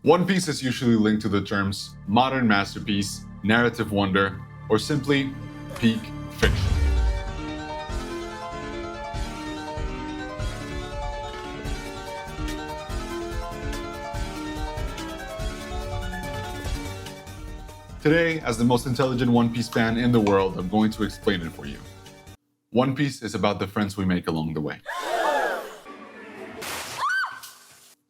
One Piece is usually linked to the terms modern masterpiece, narrative wonder, or simply peak fiction. Today, as the most intelligent One Piece fan in the world, I'm going to explain it for you. One Piece is about the friends we make along the way.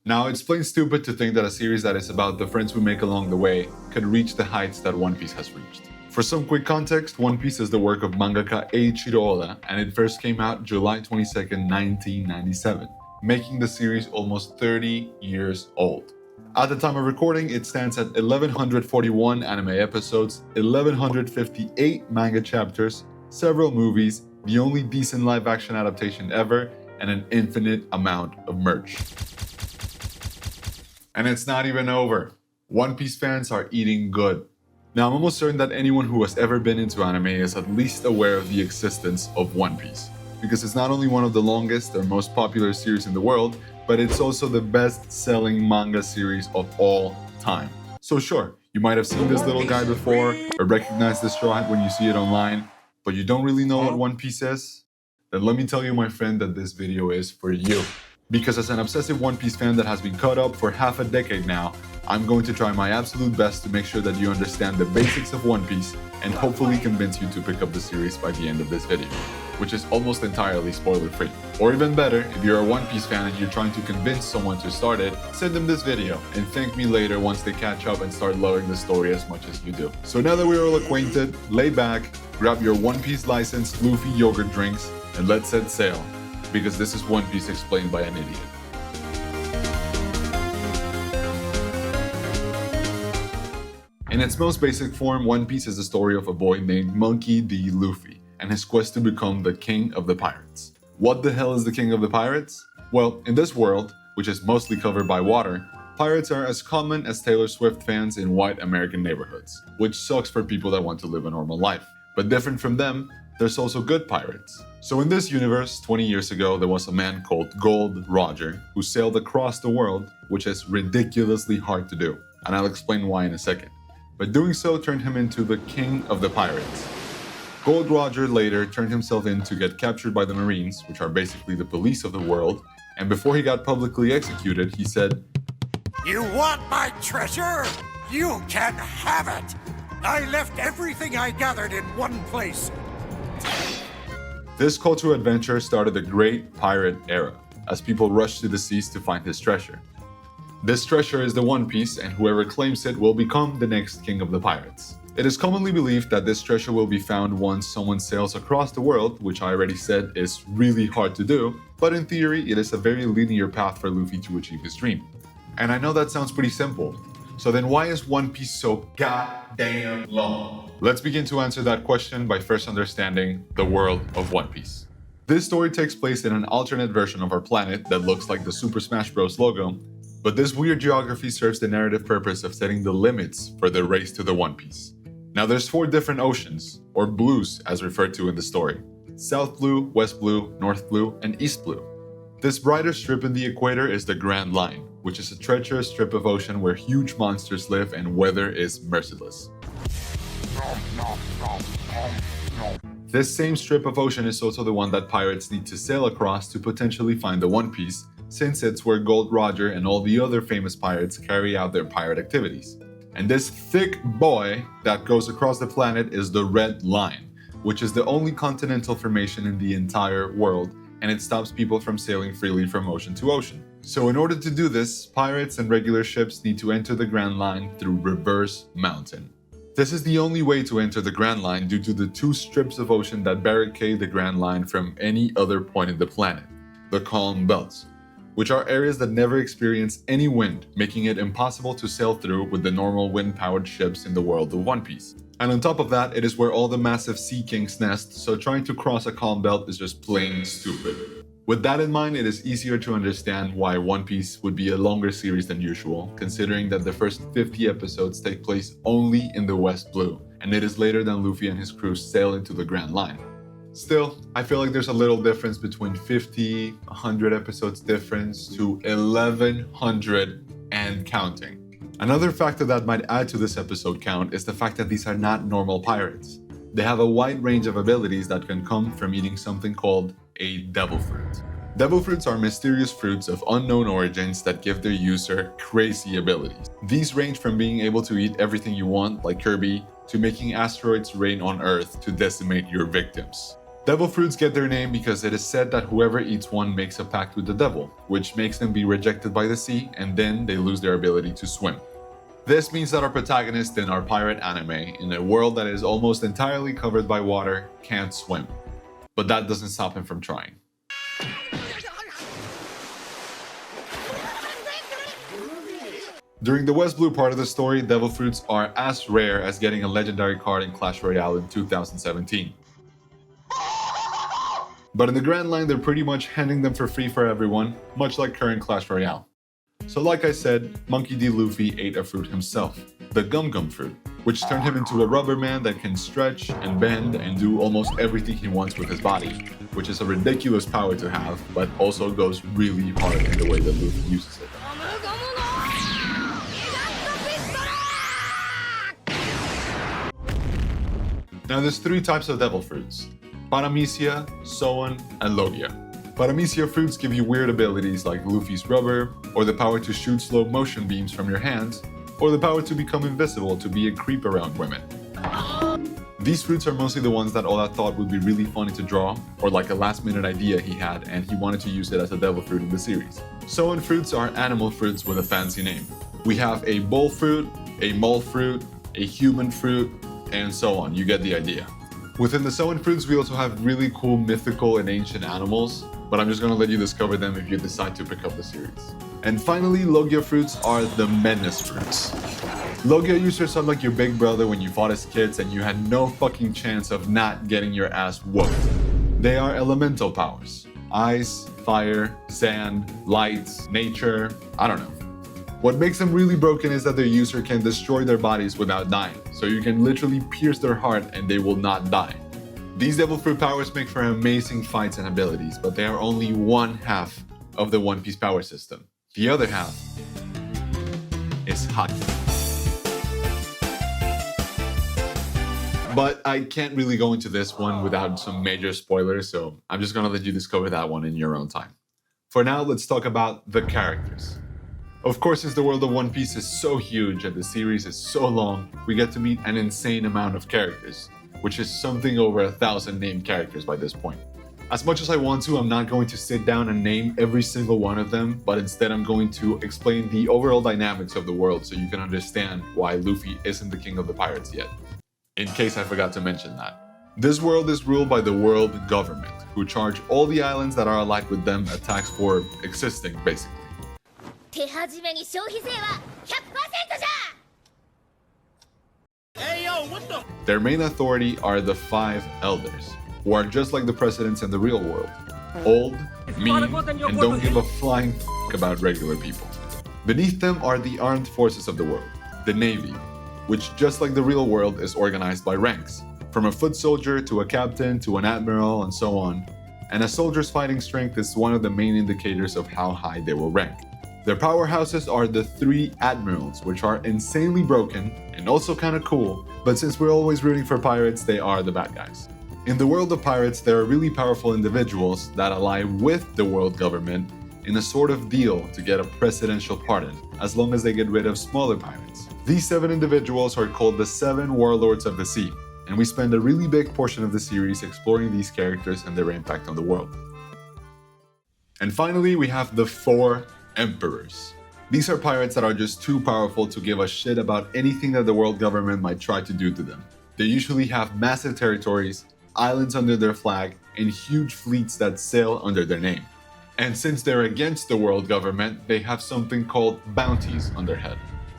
Now, it's plain stupid to think that a series that is about the friends we make along the way could reach the heights that One Piece has reached. For some quick context, One Piece is the work of mangaka Eiichiro Oda, and it first came out July 22nd, 1997, making the series almost 30 years old. At the time of recording, it stands at 1,141 anime episodes, 1,158 manga chapters, several movies, the only decent live-action adaptation ever, and an infinite amount of merch. And it's not even over. One Piece fans are eating good. Now, I'm almost certain that anyone who has ever been into anime is at least aware of the existence of One Piece, because it's not only one of the longest or most popular series in the world, but it's also the best-selling manga series of all time. So sure, you might have seen this little guy before, or recognize this straw hat when you see it online, but you don't really know what One Piece is? Then let me tell you, my friend, that this video is for you. Because as an obsessive One Piece fan that has been caught up for half a decade now, I'm going to try my absolute best to make sure that you understand the basics of One Piece and hopefully convince you to pick up the series by the end of this video, which is almost entirely spoiler-free. Or even better, if you're a One Piece fan and you're trying to convince someone to start it, send them this video and thank me later once they catch up and start loving the story as much as you do. So now that we're all acquainted, lay back, grab your One Piece licensed Luffy yogurt drinks, and let's set sail, because this is One Piece explained by an idiot. In its most basic form, One Piece is the story of a boy named Monkey D. Luffy and his quest to become the king of the pirates. What the hell is the king of the pirates? Well, in this world, which is mostly covered by water, pirates are as common as Taylor Swift fans in white American neighborhoods, which sucks for people that want to live a normal life. But different from them, there's also good pirates. So in this universe, 20 years ago, there was a man called Gold Roger who sailed across the world, which is ridiculously hard to do, and I'll explain why in a second. But doing so turned him into the king of the pirates. Gold Roger later turned himself in to get captured by the Marines, which are basically the police of the world, and before he got publicly executed, he said, "You want my treasure? You can have it! I left everything I gathered in one place." This call to adventure started the Great Pirate Era, as people rushed to the seas to find his treasure. This treasure is the One Piece, and whoever claims it will become the next king of the pirates. It is commonly believed that this treasure will be found once someone sails across the world, which I already said is really hard to do, but in theory, it is a very linear path for Luffy to achieve his dream. And I know that sounds pretty simple. So then why is One Piece so goddamn long? Let's begin to answer that question by first understanding the world of One Piece. This story takes place in an alternate version of our planet that looks like the Super Smash Bros. Logo, but this weird geography serves the narrative purpose of setting the limits for the race to the One Piece. Now there's 4 different oceans, or blues as referred to in the story: South Blue, West Blue, North Blue, and East Blue. This brighter strip in the equator is the Grand Line, which is a treacherous strip of ocean where huge monsters live and weather is merciless. This same strip of ocean is also the one that pirates need to sail across to potentially find the One Piece, since it's where Gold Roger and all the other famous pirates carry out their pirate activities. And this thick boy that goes across the planet is the Red Line, which is the only continental formation in the entire world, and it stops people from sailing freely from ocean to ocean. So in order to do this, pirates and regular ships need to enter the Grand Line through Reverse Mountain. This is the only way to enter the Grand Line due to the 2 strips of ocean that barricade the Grand Line from any other point in the planet, the Calm Belts, which are areas that never experience any wind, making it impossible to sail through with the normal wind-powered ships in the world of One Piece. And on top of that, it is where all the massive Sea Kings nest, so trying to cross a calm belt is just plain stupid. With that in mind, it is easier to understand why One Piece would be a longer series than usual, considering that the first 50 episodes take place only in the West Blue, and it is later than Luffy and his crew sail into the Grand Line. Still, I feel like there's a little difference between 50, 100 episodes difference to 1100 and counting. Another factor that might add to this episode count is the fact that these are not normal pirates. They have a wide range of abilities that can come from eating something called a devil fruit. Devil fruits are mysterious fruits of unknown origins that give their user crazy abilities. These range from being able to eat everything you want, like Kirby, to making asteroids rain on Earth to decimate your victims. Devil fruits get their name because it is said that whoever eats one makes a pact with the devil, which makes them be rejected by the sea, and then they lose their ability to swim. This means that our protagonist in our pirate anime, in a world that is almost entirely covered by water, can't swim. But that doesn't stop him from trying. During the West Blue part of the story, devil fruits are as rare as getting a legendary card in Clash Royale in 2017. But in the Grand Line, they're pretty much handing them for free for everyone, much like current Clash Royale. So like I said, Monkey D. Luffy ate a fruit himself, the Gum Gum fruit, which turned him into a rubber man that can stretch and bend and do almost everything he wants with his body, which is a ridiculous power to have, but also goes really hard in the way that Luffy uses it. Now there's three types of devil fruits: Paramecia, Soan, and Logia. Paramecia fruits give you weird abilities like Luffy's rubber, or the power to shoot slow motion beams from your hands, or the power to become invisible to be a creep around women. These fruits are mostly the ones that Oda thought would be really funny to draw, or like a last minute idea he had and he wanted to use it as a devil fruit in the series. Soan fruits are animal fruits with a fancy name. We have a bull fruit, a mole fruit, a human fruit, and so on. You get the idea. Within the Soan fruits, we also have really cool mythical and ancient animals, but I'm just gonna let you discover them if you decide to pick up the series. And finally, Logia fruits are the menace fruits. Logia users are like your big brother when you fought as kids and you had no fucking chance of not getting your ass whooped. They are elemental powers: ice, fire, sand, light, nature, I don't know. What makes them really broken is that their user can destroy their bodies without dying, so you can literally pierce their heart and they will not die. These devil fruit powers make for amazing fights and abilities, but they are only one half of the One Piece power system. The other half is Haki. But I can't really go into this one without some major spoilers, so I'm just gonna let you discover that one in your own time. For now, let's talk about the characters. Of course, since the world of One Piece is so huge and the series is so long, we get to meet an insane amount of characters, which is something over 1,000 named characters by this point. As much as I want to, I'm not going to sit down and name every single one of them, but instead I'm going to explain the overall dynamics of the world so you can understand why Luffy isn't the king of the pirates yet, in case I forgot to mention that. This world is ruled by the world government, who charge all the islands that are allied with them a tax for existing, basically. Their main authority are the 5 elders, who are just like the presidents in the real world. Old, mean, and don't give a flying f*** about regular people. Beneath them are the armed forces of the world, the Navy, which just like the real world is organized by ranks, from a foot soldier to a captain to an admiral and so on, and a soldier's fighting strength is one of the main indicators of how high they will rank. Their powerhouses are the 3 admirals, which are insanely broken and also kinda cool, but since we're always rooting for pirates, they are the bad guys. In the world of pirates, there are really powerful individuals that ally with the world government in a sort of deal to get a presidential pardon, as long as they get rid of smaller pirates. These 7 individuals are called the 7 Warlords of the Sea, and we spend a really big portion of the series exploring these characters and their impact on the world. And finally, we have the 4 Emperors. These are pirates that are just too powerful to give a shit about anything that the world government might try to do to them. They usually have massive territories, islands under their flag, and huge fleets that sail under their name. And since they're against the world government, they have something called bounties on their head.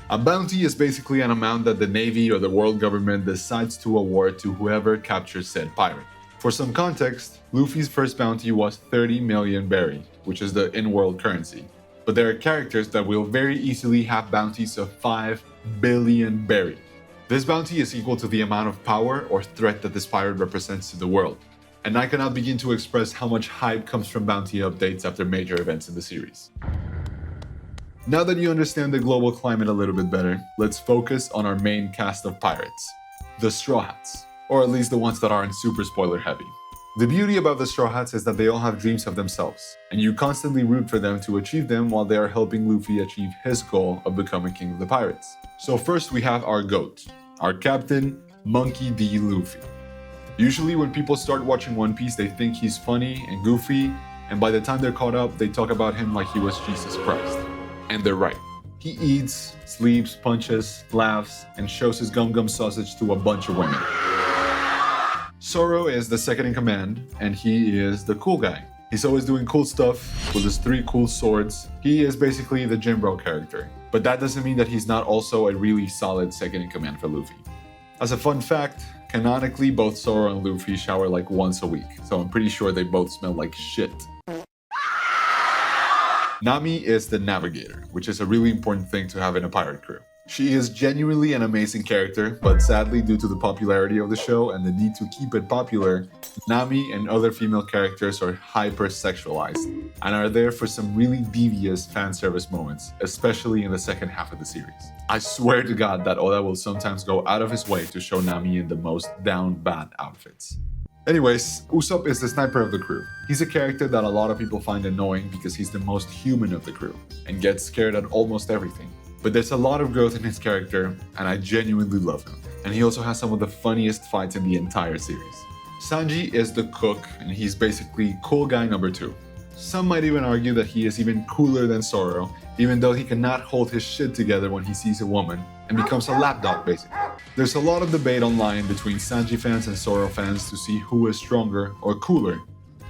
A bounty is basically an amount that the Navy or the world government decides to award to whoever captures said pirate. For some context, Luffy's first bounty was 30 million berry, which is the in-world currency. But there are characters that will very easily have bounties of 5 billion berry. This bounty is equal to the amount of power or threat that this pirate represents to the world. And I cannot begin to express how much hype comes from bounty updates after major events in the series. Now that you understand the global climate a little bit better, let's focus on our main cast of pirates, the Straw Hats, or at least the ones that aren't super spoiler heavy. The beauty about the Straw Hats is that they all have dreams of themselves, and you constantly root for them to achieve them while they are helping Luffy achieve his goal of becoming king of the pirates. So first we have our GOAT, our captain, Monkey D. Luffy. Usually when people start watching One Piece, they think he's funny and goofy, and by the time they're caught up, they talk about him like he was Jesus Christ. And they're right. He eats, sleeps, punches, laughs, and shows his gum-gum sausage to a bunch of women. Zoro is the second in command, and he is the cool guy. He's always doing cool stuff with his 3 cool swords. He is basically the gym bro character, but that doesn't mean that he's not also a really solid second in command for Luffy. As a fun fact, canonically both Zoro and Luffy shower like once a week, so I'm pretty sure they both smell like shit. Nami is the navigator, which is a really important thing to have in a pirate crew. She is genuinely an amazing character, but sadly due to the popularity of the show and the need to keep it popular, Nami and other female characters are hyper-sexualized and are there for some really devious fan service moments, especially in the second half of the series. I swear to God that Oda will sometimes go out of his way to show Nami in the most down bad outfits. Anyways, Usopp is the sniper of the crew. He's a character that a lot of people find annoying because he's the most human of the crew and gets scared at almost everything. But there's a lot of growth in his character, and I genuinely love him. And he also has some of the funniest fights in the entire series. Sanji is the cook, and he's basically cool guy number 2. Some might even argue that he is even cooler than Zoro, even though he cannot hold his shit together when he sees a woman, and becomes a lapdog basically. There's a lot of debate online between Sanji fans and Zoro fans to see who is stronger or cooler.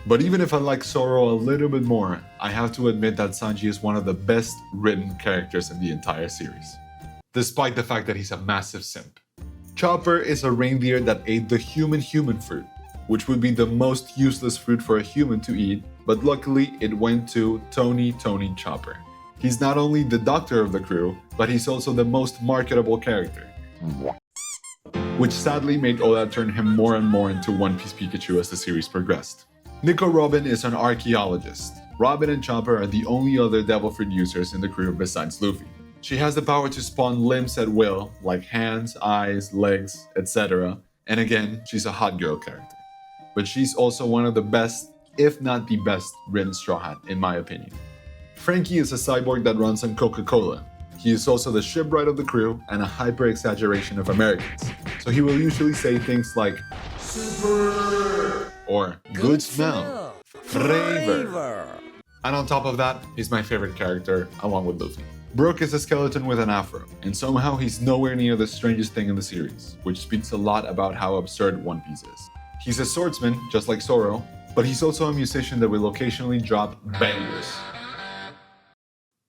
But even if I like Zoro a little bit more, I have to admit that Sanji is one of the best written characters in the entire series, despite the fact that he's a massive simp. Chopper is a reindeer that ate the human fruit, which would be the most useless fruit for a human to eat, but luckily it went to Tony Chopper. He's not only the doctor of the crew, but he's also the most marketable character, which sadly made Oda turn him more and more into One Piece Pikachu as the series progressed. Nico Robin is an archaeologist. Robin and Chopper are the only other devil fruit users in the crew besides Luffy. She has the power to spawn limbs at will, like hands, eyes, legs, etc. And again, she's a hot girl character. But she's also one of the best, if not the best, written Straw Hat, in my opinion. Frankie is a cyborg that runs on Coca-Cola. He is also the shipwright of the crew and a hyper-exaggeration of Americans. So he will usually say things like, super, or good smell, flavor. And on top of that, he's my favorite character, along with Luffy. Brook is a skeleton with an afro, and somehow he's nowhere near the strangest thing in the series, which speaks a lot about how absurd One Piece is. He's a swordsman, just like Zoro, but he's also a musician that will occasionally drop bangers.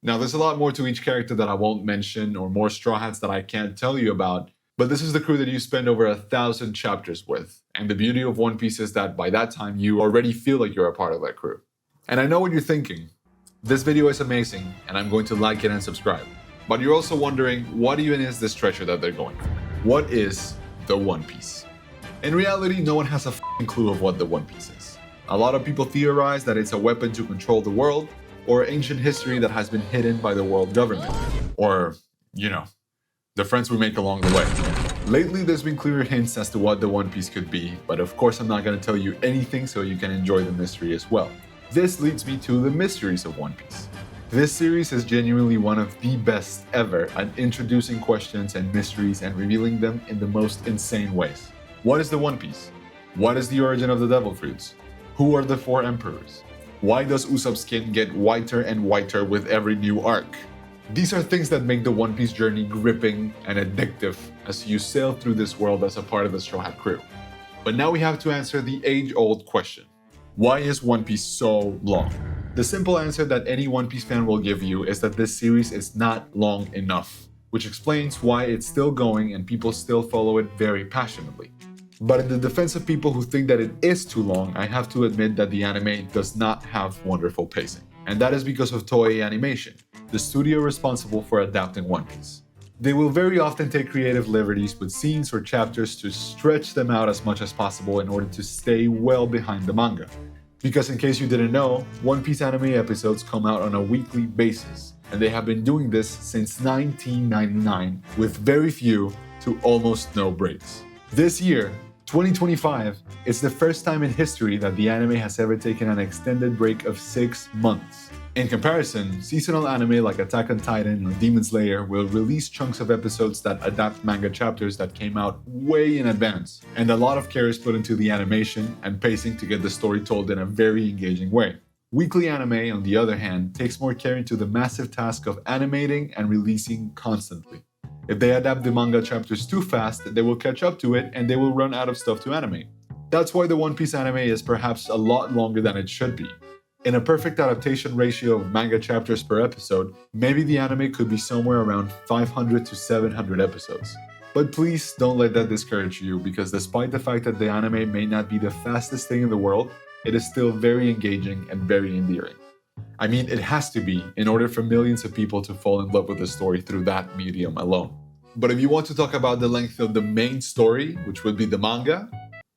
Now, there's a lot more to each character that I won't mention, or more Straw Hats that I can't tell you about, but this is the crew that you spend over 1,000 chapters with. And the beauty of One Piece is that by that time, you already feel like you're a part of that crew. And I know what you're thinking. This video is amazing, and I'm going to like it and subscribe. But you're also wondering, what even is this treasure that they're going for? What is the One Piece? In reality, no one has a f***ing clue of what the One Piece is. A lot of people theorize that it's a weapon to control the world, or ancient history that has been hidden by the world government. Or, you know, the friends we make along the way. Lately, there's been clearer hints as to what the One Piece could be, but of course I'm not going to tell you anything so you can enjoy the mystery as well. This leads me to the mysteries of One Piece. This series is genuinely one of the best ever at introducing questions and mysteries and revealing them in the most insane ways. What is the One Piece? What is the origin of the Devil Fruits? Who are the 4 emperors? Why does Usopp's skin get whiter and whiter with every new arc? These are things that make the One Piece journey gripping and addictive as you sail through this world as a part of the Straw Hat crew. But now we have to answer the age-old question. Why is One Piece so long? The simple answer that any One Piece fan will give you is that this series is not long enough, which explains why it's still going and people still follow it very passionately. But in the defense of people who think that it is too long, I have to admit that the anime does not have wonderful pacing. And that is because of Toei Animation, the studio responsible for adapting One Piece. They will very often take creative liberties with scenes or chapters to stretch them out as much as possible in order to stay well behind the manga. Because in case you didn't know, One Piece anime episodes come out on a weekly basis, and they have been doing this since 1999 with very few to almost no breaks. This year, 2025, is the first time in history that the anime has ever taken an extended break of 6 months. In comparison, seasonal anime like Attack on Titan or Demon Slayer will release chunks of episodes that adapt manga chapters that came out way in advance, and a lot of care is put into the animation and pacing to get the story told in a very engaging way. Weekly anime, on the other hand, takes more care into the massive task of animating and releasing constantly. If they adapt the manga chapters too fast, they will catch up to it and they will run out of stuff to animate. That's why the One Piece anime is perhaps a lot longer than it should be. In a perfect adaptation ratio of manga chapters per episode, maybe the anime could be somewhere around 500 to 700 episodes. But please don't let that discourage you, because despite the fact that the anime may not be the fastest thing in the world, it is still very engaging and very endearing. I mean, it has to be in order for millions of people to fall in love with the story through that medium alone. But if you want to talk about the length of the main story, which would be the manga,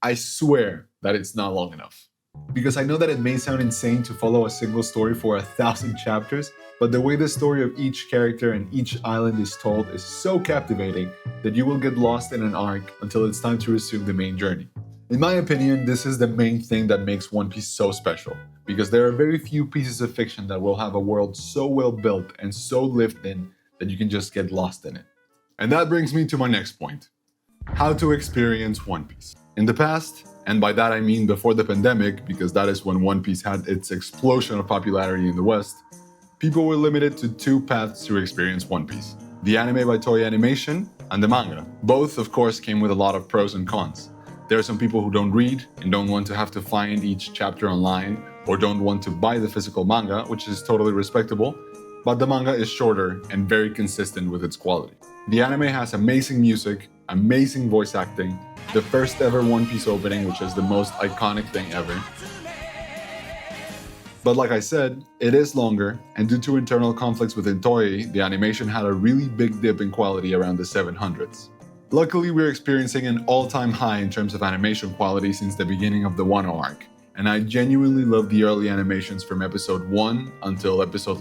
I swear that it's not long enough. Because I know that it may sound insane to follow a single story for 1,000 chapters, but the way the story of each character and each island is told is so captivating that you will get lost in an arc until it's time to resume the main journey. In my opinion, this is the main thing that makes One Piece so special, because there are very few pieces of fiction that will have a world so well built and so lived in that you can just get lost in it. And that brings me to my next point: how to experience One Piece. In the past, and by that I mean before the pandemic, because that is when One Piece had its explosion of popularity in the West, people were limited to 2 paths to experience One Piece: the anime by Toei Animation and the manga. Both, of course, came with a lot of pros and cons. There are some people who don't read and don't want to have to find each chapter online, or don't want to buy the physical manga, which is totally respectable, but the manga is shorter and very consistent with its quality. The anime has amazing music, amazing voice acting, the first ever One Piece opening, which is the most iconic thing ever. But like I said, it is longer, and due to internal conflicts within Toei, the animation had a really big dip in quality around the 700s. Luckily, we're experiencing an all-time high in terms of animation quality since the beginning of the Wano arc, and I genuinely love the early animations from episode 1 until episode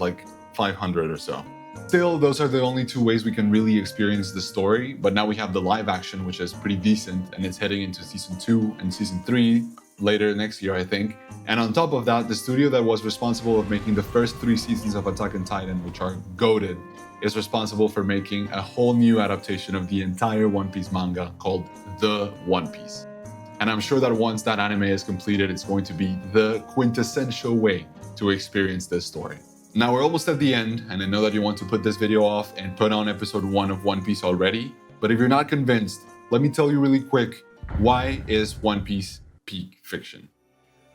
500 or so. Still, those are the only 2 ways we can really experience the story, but now we have the live action, which is pretty decent, and it's heading into season 2 and season 3 later next year, I think. And on top of that, the studio that was responsible of making the first 3 seasons of Attack on Titan, which are goated, is responsible for making a whole new adaptation of the entire One Piece manga called The One Piece. And I'm sure that once that anime is completed, it's going to be the quintessential way to experience this story. Now we're almost at the end, and I know that you want to put this video off and put on episode 1 of One Piece already, but if you're not convinced, let me tell you really quick, why is One Piece peak fiction?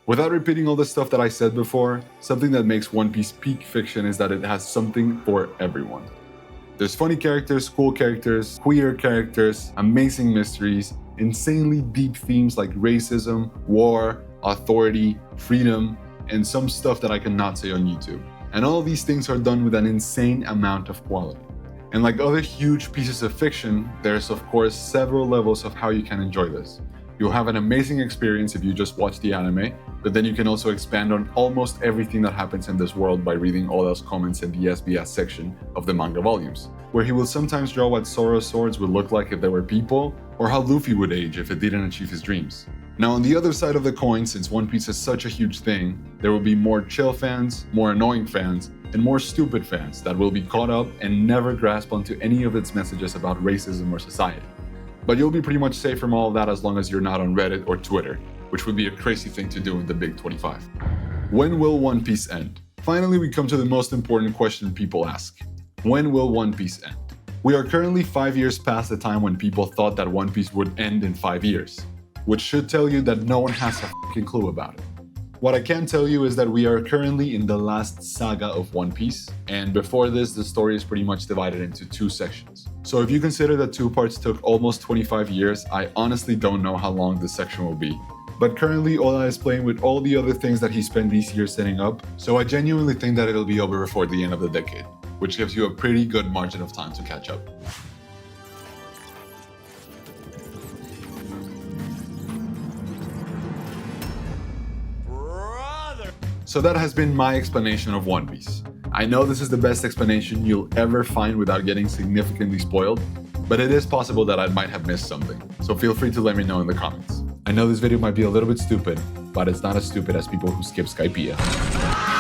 Without repeating all the stuff that I said before, something that makes One Piece peak fiction is that it has something for everyone. There's funny characters, cool characters, queer characters, amazing mysteries, insanely deep themes like racism, war, authority, freedom, and some stuff that I cannot say on YouTube. And all of these things are done with an insane amount of quality. And like other huge pieces of fiction, there's of course several levels of how you can enjoy this. You'll have an amazing experience if you just watch the anime, but then you can also expand on almost everything that happens in this world by reading Oda's comments in the SBS section of the manga volumes, where he will sometimes draw what Zoro's swords would look like if they were people, or how Luffy would age if it didn't achieve his dreams. Now on the other side of the coin, since One Piece is such a huge thing, there will be more chill fans, more annoying fans, and more stupid fans that will be caught up and never grasp onto any of its messages about racism or society. But you'll be pretty much safe from all of that as long as you're not on Reddit or Twitter, which would be a crazy thing to do in the Big 25. When will One Piece end? Finally, we come to the most important question people ask. When will One Piece end? We are currently 5 years past the time when people thought that One Piece would end in 5 years, which should tell you that no one has a fucking clue about it. What I can tell you is that we are currently in the last saga of One Piece, and before this, the story is pretty much divided into 2 sections. So if you consider that 2 parts took almost 25 years, I honestly don't know how long this section will be. But currently, Oda is playing with all the other things that he spent these years setting up, so I genuinely think that it'll be over before the end of the decade, which gives you a pretty good margin of time to catch up. So that has been my explanation of One Piece. I know this is the best explanation you'll ever find without getting significantly spoiled, but it is possible that I might have missed something, so feel free to let me know in the comments. I know this video might be a little bit stupid, but it's not as stupid as people who skip Skypiea.